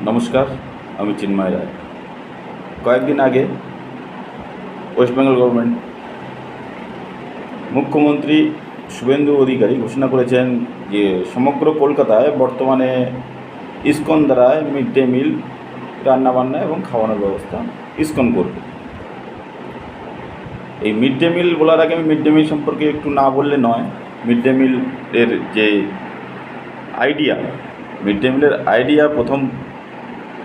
নমস্কার, আমি চিন্ময় রায়। কয়েকদিন আগে ওয়েস্ট বেঙ্গল গভর্নমেন্ট মুখ্যমন্ত্রী শুভেন্দু অধিকারী ঘোষণা করেছেন যে সমগ্র কলকাতায় বর্তমানে ইসকন দ্বারা মিড ডে মিল রান্নাবান্না এবং খাওয়ানোর ব্যবস্থা ইসকন করবে। এই মিড ডে মিল বলার আগে আমি মিড ডে মিল সম্পর্কে একটু না বললে নয়। মিড ডে মিলের যে আইডিয়া, মিড ডে মিলের আইডিয়া প্রথম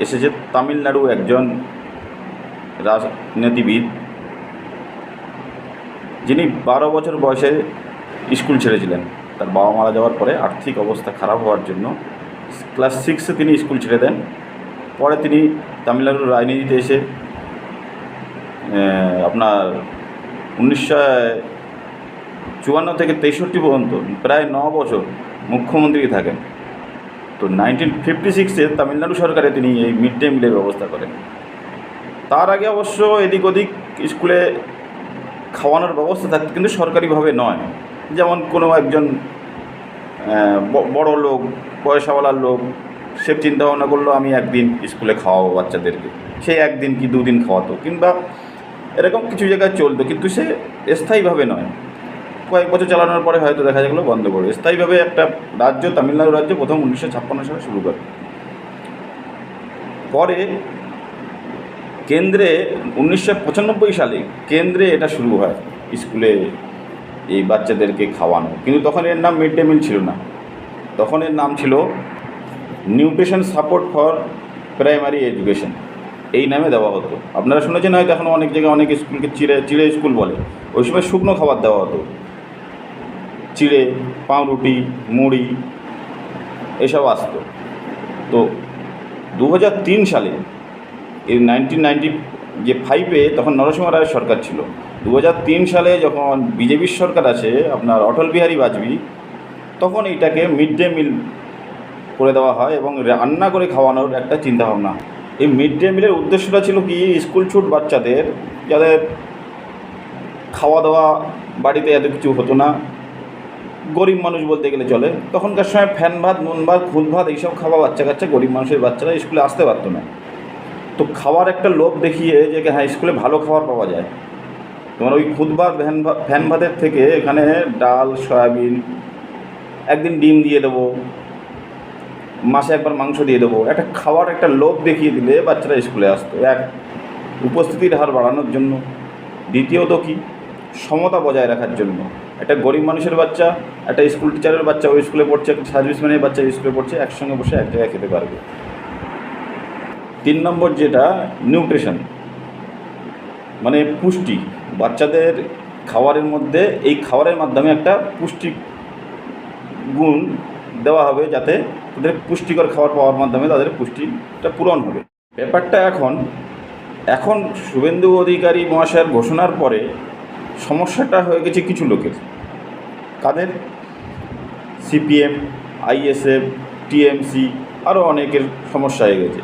এসেছে তামিলনাড়ু একজন রাজনীতিবিদ, যিনি 12 বছর বয়সে স্কুল ছেড়েছিলেন। তার বাবা মারা যাওয়ার পরে আর্থিক অবস্থা খারাপ হওয়ার জন্য ক্লাস 6-এ তিনি স্কুল ছেড়ে দেন। পরে তিনি তামিলনাড়ুর রাজনীতিতে এসে আপনার 1954 থেকে 63 পর্যন্ত প্রায় 9 বছর মুখ্যমন্ত্রী থাকেন। তো 1956-এ তামিলনাড়ু সরকারে তিনি এই মিড ডে মিলের ব্যবস্থা করেন। তার আগে অবশ্য এদিক ওদিক স্কুলে খাওয়ানোর ব্যবস্থা থাকতো, কিন্তু সরকারিভাবে নয়। যেমন কোনো একজন বড় লোক, পয়সাওয়ালার লোক, সে চিন্তাভাবনা করলো আমি একদিন স্কুলে খাওয়াবো বাচ্চাদেরকে, সে একদিন কি দুদিন খাওয়াতো, কিংবা এরকম কিছু জায়গায় চলতো, কিন্তু সে স্থায়ীভাবে নয়। কয়েক বছর চালানোর পরে হয়তো দেখা গেলো বন্ধ করে। স্থায়ীভাবে একটা রাজ্য, তামিলনাড়ু রাজ্য প্রথম 1956 সালে শুরু করে। পরে কেন্দ্রে 1995 সালে কেন্দ্রে এটা শুরু হয়, স্কুলে এই বাচ্চাদেরকে খাওয়ানো। কিন্তু তখন এর নাম মিড ডে মিল ছিল না, তখন এর নাম ছিল nutrition support for primary education, এই নামে দেওয়া হতো। আপনারা শুনেছেন হয়তো, এখন অনেক জায়গায় অনেক স্কুলকে চিড়ে স্কুল বলে। ওই সময় শুকনো খাবার দেওয়া হতো, চিড়ে, পাউরুটি, মুড়ি এসব আসতো। তো 2003 সালে, এই 1995-এ তখন নরসিংহ রায়ের সরকার ছিল। 2003 সালে যখন বিজেপির সরকার আছে, আপনার অটল বিহারী বাজপেয়ী, তখন এইটাকে মিড ডে মিল করে দেওয়া হয় এবং রান্না করে খাওয়ানোর একটা চিন্তাভাবনা। এই মিড ডে মিলের উদ্দেশ্যটা ছিল কি, স্কুল ছুট বাচ্চাদের, যাদের খাওয়া দাওয়া বাড়িতে এত কিছু হতো না, গরিব মানুষ বলতে গেলে চলে, তখনকার সময় ফ্যান ভাত, নুন ভাত, খুদ ভাত এইসব খাওয়া বাচ্চা গরিব মানুষের বাচ্চারা স্কুলে আসতে পারতো না। তো খাওয়ার একটা লোভ দেখিয়ে যে হ্যাঁ স্কুলে ভালো খাবার পাওয়া যায়, তোমার ওই খুদ ভাত, ফ্যান ভাতের থেকে এখানে ডাল, সয়াবিন, একদিন ডিম দিয়ে দেবো, মাসে একবার মাংস দিয়ে দেবো, একটা খাওয়ার একটা লোভ দেখিয়ে দিলে বাচ্চারা স্কুলে আসতো। এক, উপস্থিতির হার বাড়ানোর জন্য। দ্বিতীয়ত কি, সমতা বজায় রাখার জন্য। একটা গরিব মানুষের বাচ্চা, একটা স্কুল টিচারের বাচ্চা ওই স্কুলে পড়ছে, একটা সার্ভিসম্যানের বাচ্চা স্কুলে পড়ছে, একসঙ্গে বসে এক জায়গায় খেতে পারবে। 3 নম্বর যেটা নিউট্রিশন, মানে পুষ্টি। বাচ্চাদের খাবারের মধ্যে এই খাবারের মাধ্যমে একটা পুষ্টি গুণ দেওয়া হবে, যাতে তাদের পুষ্টিকর খাবার পাওয়ার মাধ্যমে তাদের পুষ্টিটা পূরণ হবে। ব্যাপারটা এখন শুভেন্দু অধিকারী মহাশয়ের ঘোষণার পরে সমস্যাটা হয়ে গেছে কিছু লোকের। কাদের? সিপিএম, আইএসএফ, টিএমসি, আরও অনেকের সমস্যা হয়ে গেছে।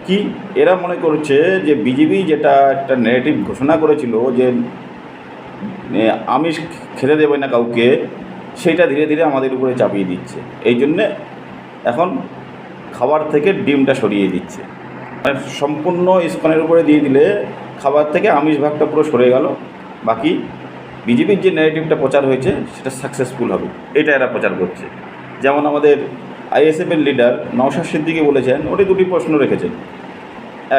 কি, এরা মনে করছে যে বিজেপি যেটা একটা নেগেটিভ ঘোষণা করেছিল যে আমিষ খেতে দেবে না কাউকে, সেইটা ধীরে ধীরে আমাদের উপরে চাপিয়ে দিচ্ছে। এই জন্যে এখন খাবার থেকে ডিমটা সরিয়ে দিচ্ছে। সম্পূর্ণ ইসকনের উপরে দিয়ে দিলে খাবার থেকে আমিষ ভাগটা পুরো সরে গেল, বাকি বিজেপির যে নেগেটিভটা প্রচার হয়েছে সেটা সাকসেসফুল হবে, এটা এরা প্রচার করছে। যেমন আমাদের আইএসএফের লিডার নওশাদ সিদ্দিকী বলেছেন, ওটি 2টি প্রশ্ন রেখেছেন।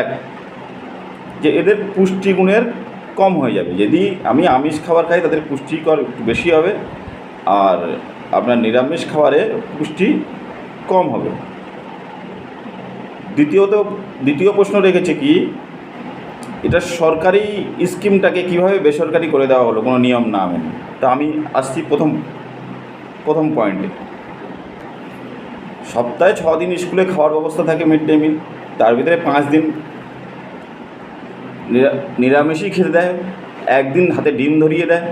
এক, যে এদের পুষ্টিগুণের কম হয়ে যাবে, যদি আমি আমিষ খাবার খাই তাদের পুষ্টিকর একটু বেশি হবে, আর আপনার নিরামিষ খাবারে পুষ্টি কম হবে। দ্বিতীয় প্রশ্ন রেখেছে কি, এটা সরকারি স্কিমটাকে কিভাবে বেসরকারি করে দেওয়া হলো কোনো নিয়ম না মেনে। তা আমি আসছি প্রথম পয়েন্টে। সপ্তাহে 6 দিন স্কুলে খাওয়ার ব্যবস্থা থাকে মিড ডে মিল, তার ভিতরে 5 দিন নিরামিষই খেতে দেয়, একদিন হাতে ডিম ধরিয়ে দেয়।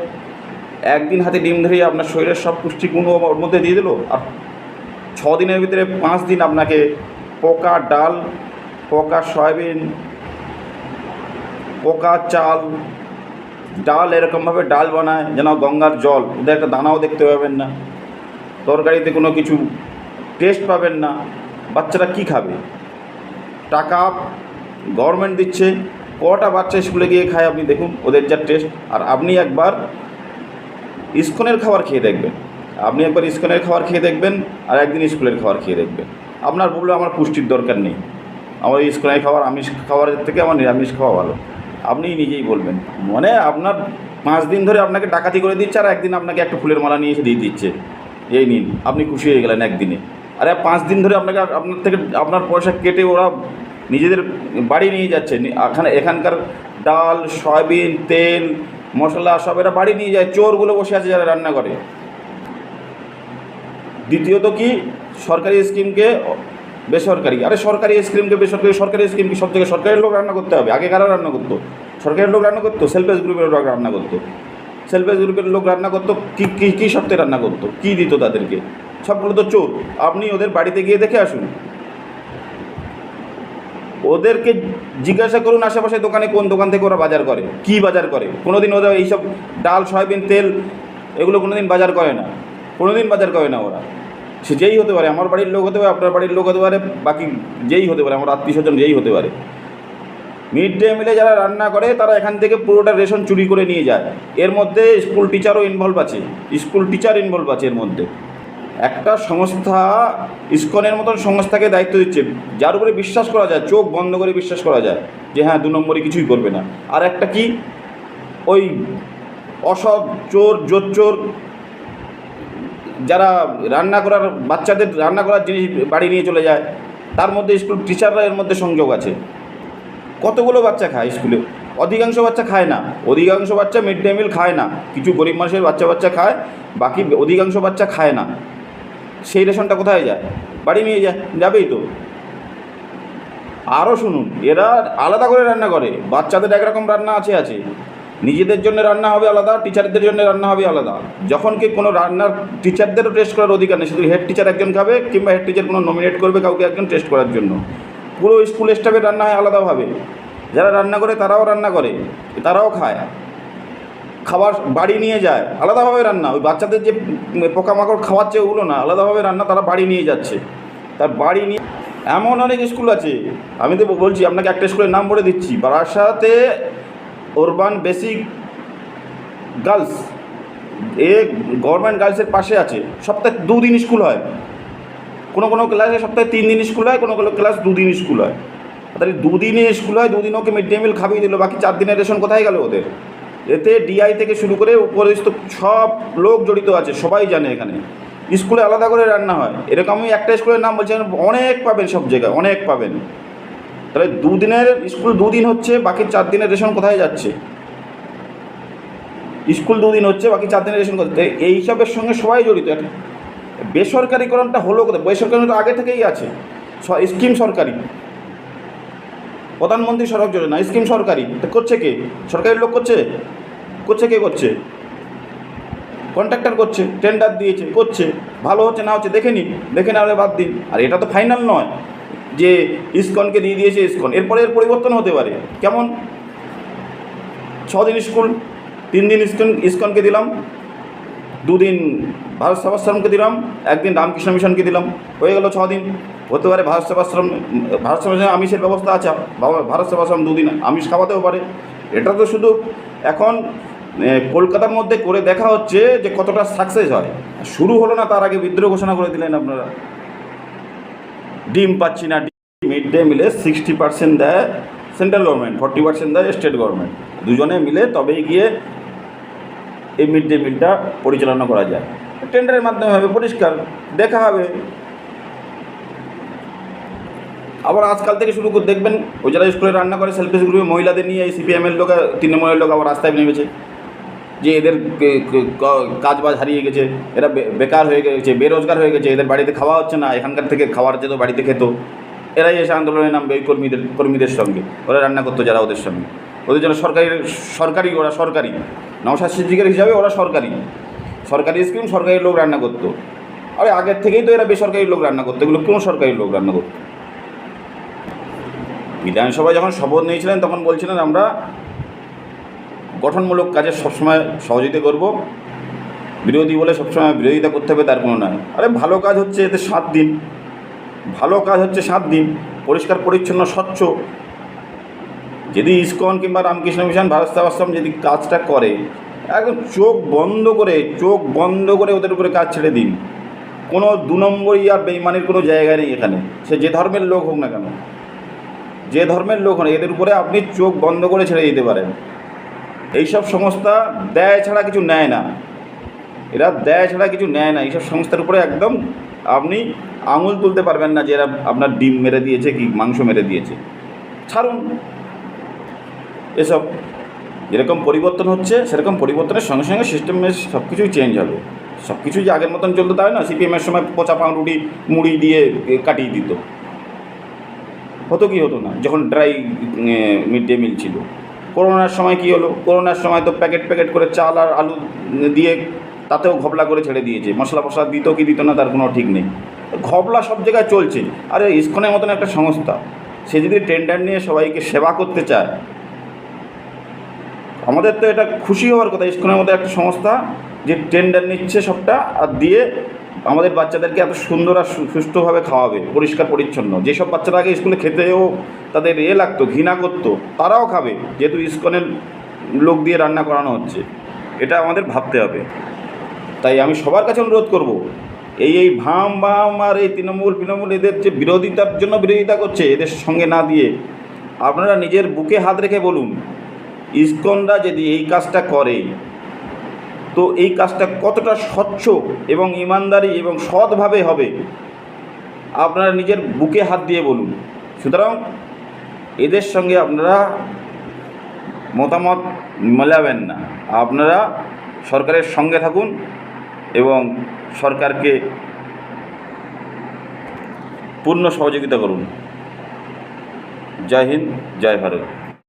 একদিন হাতে ডিম ধরিয়ে আপনার শরীরের সব পুষ্টিগুণ ওর মধ্যে দিয়ে দিল, আর 6 দিনের ভিতরে 5 দিন আপনাকে পোকা ডাল, পোকা সয়াবিন, পোকা চাল, ডাল এরকমভাবে ডাল বানায় যেন গঙ্গার জল, ওদের একটা দানাও দেখতে পাবেন না, তরকারিতে কোনো কিছু টেস্ট পাবেন না। বাচ্চারা কি খাবে? টাকা গভর্নমেন্ট দিচ্ছে, কটা বাচ্চা স্কুলে গিয়ে খায় আপনি দেখুন ওদের যা টেস্ট। আর আপনি একবার ইস্কনের খাবার খেয়ে দেখবেন, আপনি একবার ইস্কনের খাবার খেয়ে দেখবেন আর একদিন স্কুলের খাবার খেয়ে দেখবেন, আপনার বললে আমার পুষ্টির দরকার নেই, আমার ইস্কনের খাবার আমিষ খাবারের থেকে আমার নিরামিষ খাওয়া ভালো, আপনি নিজেই বলবেন। মানে আপনার 5 দিন ধরে আপনাকে ডাকাতি করে দিচ্ছে আর একদিন আপনাকে একটা ফুলের মালা নিয়ে এসে দিয়ে দিচ্ছে, এই নিন, আপনি খুশি হয়ে গেলেন একদিনে। আরে 5 দিন ধরে আপনাকে আপনার থেকে আপনার পয়সা কেটে ওরা নিজেদের বাড়ি নিয়ে যাচ্ছে। এখানকার ডাল, সয়াবিন, তেল, মশলা সব এরা বাড়ি নিয়ে যায়, চোরগুলো বসে আছে যারা রান্না করে। দ্বিতীয়ত কি, সরকারি স্কিমকে বেসরকারি, আরে সরকারি স্কিমকে বেসরকারি, সরকারি স্কিম কি সব থেকে সরকারি লোক রান্না করতে হবে? আগে কারা রান্না করতো? সরকারি লোক রান্না করতো, সেলফ হেল্প গ্রুপের লোক রান্না করতো। সেলফ হেল্প গ্রুপের লোক রান্না করতো কী সপ্তাহে রান্না করতো, কী দিত তাদেরকে? সবগুলো তো চোর। আপনি ওদের বাড়িতে গিয়ে দেখে আসুন, ওদেরকে জিজ্ঞাসা করুন আশেপাশে দোকানে কোন দোকান থেকে ওরা বাজার করে, কী বাজার করে। কোনো দিন ওরা এইসব ডাল, সয়াবিন, তেল এগুলো কোনো দিন বাজার করে না, কোনো দিন বাজার করে না ওরা। সে যেই হতে পারে, আমার বাড়ির লোক হতে পারে, আপনার বাড়ির লোক হতে পারে, বাকি যেই হতে পারে, আমার আত্মীয় স্বজন যেই হতে পারে। মিড ডে মিলে যারা রান্না করে তারা এখান থেকে পুরোটা রেশন চুরি করে নিয়ে যায়। এর মধ্যে স্কুল টিচারও ইনভলভ আছে, স্কুল টিচার ইনভলভ আছে এর মধ্যে। একটা সংস্থা ইসকনের মতন সংস্থাকে দায়িত্ব দিচ্ছে, যার উপরে বিশ্বাস করা যায়, চোখ বন্ধ করে বিশ্বাস করা যায় যে হ্যাঁ 2 নম্বরে কিছুই করবে না। আর একটা কি, ওই অসৎ চোর, জোচ্চোর যারা রান্না করার, বাচ্চাদের রান্না করার জিনিস বাড়ি নিয়ে চলে যায়, তার মধ্যে স্কুল টিচাররা এর মধ্যে সংযোগ আছে। কতগুলো বাচ্চা খায় স্কুলে? অধিকাংশ বাচ্চা খায় না, অধিকাংশ বাচ্চা মিড ডে মিল খায় না। কিছু গরিব মানুষের বাচ্চা খায়, বাকি অধিকাংশ বাচ্চা খায় না। সেই রেশনটা কোথায় যায়? বাড়ি নিয়ে যায়, যাবেই তো। আরও শুনুন, এরা আলাদা করে রান্না করে, বাচ্চাদের একরকম রান্না আছে, নিজেদের জন্য রান্না হবে আলাদা, টিচারদের জন্য রান্না হবে আলাদা। যখন কি কোনো রান্নার টিচারদেরও টেস্ট করার অধিকার নেই, শুধু হেড টিচার একজন খাবে, কিংবা হেড টিচার কোনো নমিনেট করবে কাউকে একজন টেস্ট করার জন্য। পুরো স্কুল স্টাফের রান্না হয় আলাদাভাবে, যারা রান্না করে তারাও রান্না করে, তারাও খায়, খাবার বাড়ি নিয়ে যায় আলাদাভাবে রান্না। ওই বাচ্চাদের যে পোকামাকড় খাওয়াচ্ছে ওগুলো না, আলাদাভাবে রান্না তারা বাড়ি নিয়ে যাচ্ছে। তার বাড়ি নিয়ে এমন অনেক স্কুল আছে, আমি তো বলছি আপনাকে একটা স্কুলের নাম বলে দিচ্ছি, বারাসাতে অরবান বেসিক গার্লস, গভর্নমেন্ট গার্লসের পাশে আছে। সপ্তাহে 2 দিন স্কুল হয়, কোনো ক্লাসে সপ্তাহে 3 দিন স্কুল হয়, কোনো ক্লাস 2 দিন স্কুল হয়। তাহলে 2 দিনে স্কুল হয়, 2 দিন ওকে মিড ডে মিল খাবিয়ে দিল, বাকি 4 দিনের রেশন কোথায় গেল ওদের? এতে ডিআই থেকে শুরু করে উপরস্থ সব লোক জড়িত আছে, সবাই জানে। এখানে স্কুলে আলাদা করে রান্না হয়, এরকমই একটা স্কুলের নাম বলছেন, অনেক পাবেন, সব জায়গায় অনেক পাবেন। তাহলে 2 দিনের স্কুল 2 দিন হচ্ছে, বাকি 4 দিনের রেশন কোথায় যাচ্ছে? স্কুল 2 দিন হচ্ছে, বাকি 4 দিনের রেশন কোথায়? এইসবের সঙ্গে সবাই জড়িত। বেসরকারিকরণটা হলো কোথায়? বেসরকারি তো আগে থেকেই আছে, স্কিম সরকারি। প্রধানমন্ত্রী সড়ক যোজনা স্কিম সরকারি, করছে কে? সরকারি লোক করছে? কে করছে? কন্ট্রাক্টর করছে, টেন্ডার দিয়েছে, করছে। ভালো হচ্ছে না হচ্ছে দেখে নিন, দেখে না হলে বাদ দিন। আর এটা তো ফাইনাল নয় যে ইসকনকে দিয়ে দিয়েছে ইসকন, এরপরে এর পরিবর্তন হতে পারে। কেমন? 6 দিন স্কুল, 3 দিন ইসকনকে দিলাম, 2 দিন ভারত সেবাশ্রমকে দিলাম, 1 দিন রামকৃষ্ণ মিশনকে দিলাম, হয়ে গেল 6 দিন। হতে পারে ভারত সেবাশ্রমে আমিষের ব্যবস্থা আছে, ভারত সেবাশ্রম 2 দিন আমিষ খাওয়াতেও পারে। এটা তো শুধু এখন কলকাতার মধ্যে করে দেখা হচ্ছে যে কতটা সাকসেস হয়। শুরু হলো না, তার আগে বিদ্রোহ ঘোষণা করে দিলেন আপনারা। ডিম পাচ্ছি না, মিড ডে মিলে 60% দেয় সেন্ট্রাল গভর্নমেন্ট, 40% দেয় স্টেট গভর্নমেন্ট, দুজনে মিলে তবেই গিয়ে এই মিড ডে মিলটা পরিচালনা করা যায়। টেন্ডারের মাধ্যমে হবে, পরিষ্কার দেখা হবে। আবার আজকাল থেকে শুরু করে দেখবেন, ওই যারা স্কুলে রান্না করে সেলফ হেল্প গ্রুপে মহিলাদের নিয়ে এই সিপিএমের লোক, তৃণমূলের লোক আবার রাস্তায় নেমেছে যে এদের কাজ বাজ হারিয়ে গেছে, এরা বেকার হয়ে গেছে, বেরোজগার হয়ে গেছে, এদের বাড়িতে খাওয়া হচ্ছে না, এখানকার থেকে খাওয়ার যেত বাড়িতে খেত। এরাই এসে আন্দোলনে নামবে ওই কর্মীদের সঙ্গে, ওরা রান্না করতো যারা ওদের সঙ্গে। ওদের জন্য সরকারি ওরা সরকারি নওশাদ সিদ্দিকের হিসাবে ওরা সরকারি স্কিম, সরকারি লোক রান্না করতো। আরে আগের থেকেই তো এরা বেসরকারি লোক রান্না করতো, এগুলো কোনো সরকারি লোক রান্না করতো। বিধানসভায় যখন শপথ নিয়েছিলেন তখন বলছিলেন আমরা গঠনমূলক কাজে সবসময় সহযোগিতা করব, বিরোধী বলে সবসময় বিরোধিতা করতে হবে তার কোনো নয়। আরে ভালো কাজ হচ্ছে এতে 7 দিন, ভালো কাজ হচ্ছে 7 দিন, পরিষ্কার পরিচ্ছন্ন স্বচ্ছ। যদি ইসকন কিংবা রামকৃষ্ণ মিশন, ভারত সেবাশ্রম যদি কাজটা করে, একদম চোখ বন্ধ করে ওদের উপরে কাজ ছেড়ে দিন। কোনো 2 নম্বরই আর বেইমানির কোনো জায়গা নেই এখানে, সে যে ধর্মের লোক হোক না কেন, যে ধর্মের লোক হোক, এদের উপরে আপনি চোখ বন্ধ করে ছেড়ে দিতে পারেন। এইসব সংস্থা দেয় ছাড়া কিছু নেয় না, এরা দেয় ছাড়া কিছু নেয় না। এইসব সংস্থার উপরে একদম আপনি আঙুল তুলতে পারবেন না যে এরা আপনার ডিম মেরে দিয়েছে কি মাংস মেরে দিয়েছে। ছাড়ুন এসব। যেরকম পরিবর্তন হচ্ছে সেরকম পরিবর্তনের সঙ্গে সঙ্গে সিস্টেমে সব কিছুই চেঞ্জ হবে। সব কিছুই যে আগের মতন চলতে তাই না। সিপিএমের সময় পচা পাউরুটি মুড়ি দিয়ে কাটিয়ে দিত, হতো কি হতো না, যখন ড্রাই মিড ডে মিল ছিল। করোনার সময় কি হলো, করোনার সময় তো প্যাকেট করে চাল আর আলু দিয়ে তাতেও ঘপলা করে ছেড়ে দিয়েছে। মশলা দিত কি দিত না তার কোনো ঠিক নেই, ঘপলা সব জায়গায় চলছে। আর ইসকনের মতন একটা সংস্থা, সে যদি টেন্ডার নিয়ে সবাইকে সেবা করতে চায়, আমাদের তো এটা খুশি হওয়ার কথা। ইসকনের মতো একটা সংস্থা যে টেন্ডার নিচ্ছে সবটা, আর দিয়ে আমাদের বাচ্চাদেরকে এত সুন্দর আর সুষ্ঠুভাবে খাওয়াবে, পরিষ্কার পরিচ্ছন্ন। যেসব বাচ্চারা আগে স্কুলে খেতেও তাদের লাগতো, ঘৃণা করতো, তারাও খাবে, যেহেতু ইসকনের লোক দিয়ে রান্না করানো হচ্ছে। এটা আমাদের ভাবতে হবে। তাই আমি সবার কাছে অনুরোধ করব, এই ভাম আর এই তৃণমূল এদের যে বিরোধিতার জন্য বিরোধিতা করছে, এদের সঙ্গে না দিয়ে আপনারা নিজের বুকে হাত রেখে বলুন, ইসকনরা যদি এই কাজটা করে তো এই কাজটা কতটা স্বচ্ছ এবং ইমানদারি এবং সৎভাবে হবে, আপনারা নিজের বুকে হাত দিয়ে বলুন। সুতরাং এদের সঙ্গে আপনারা মতামত মেলাবেন না, আপনারা সরকারের সঙ্গে থাকুন এবং সরকারকে পূর্ণ সহযোগিতা করুন। জয় হিন্দ, জয় ভারত।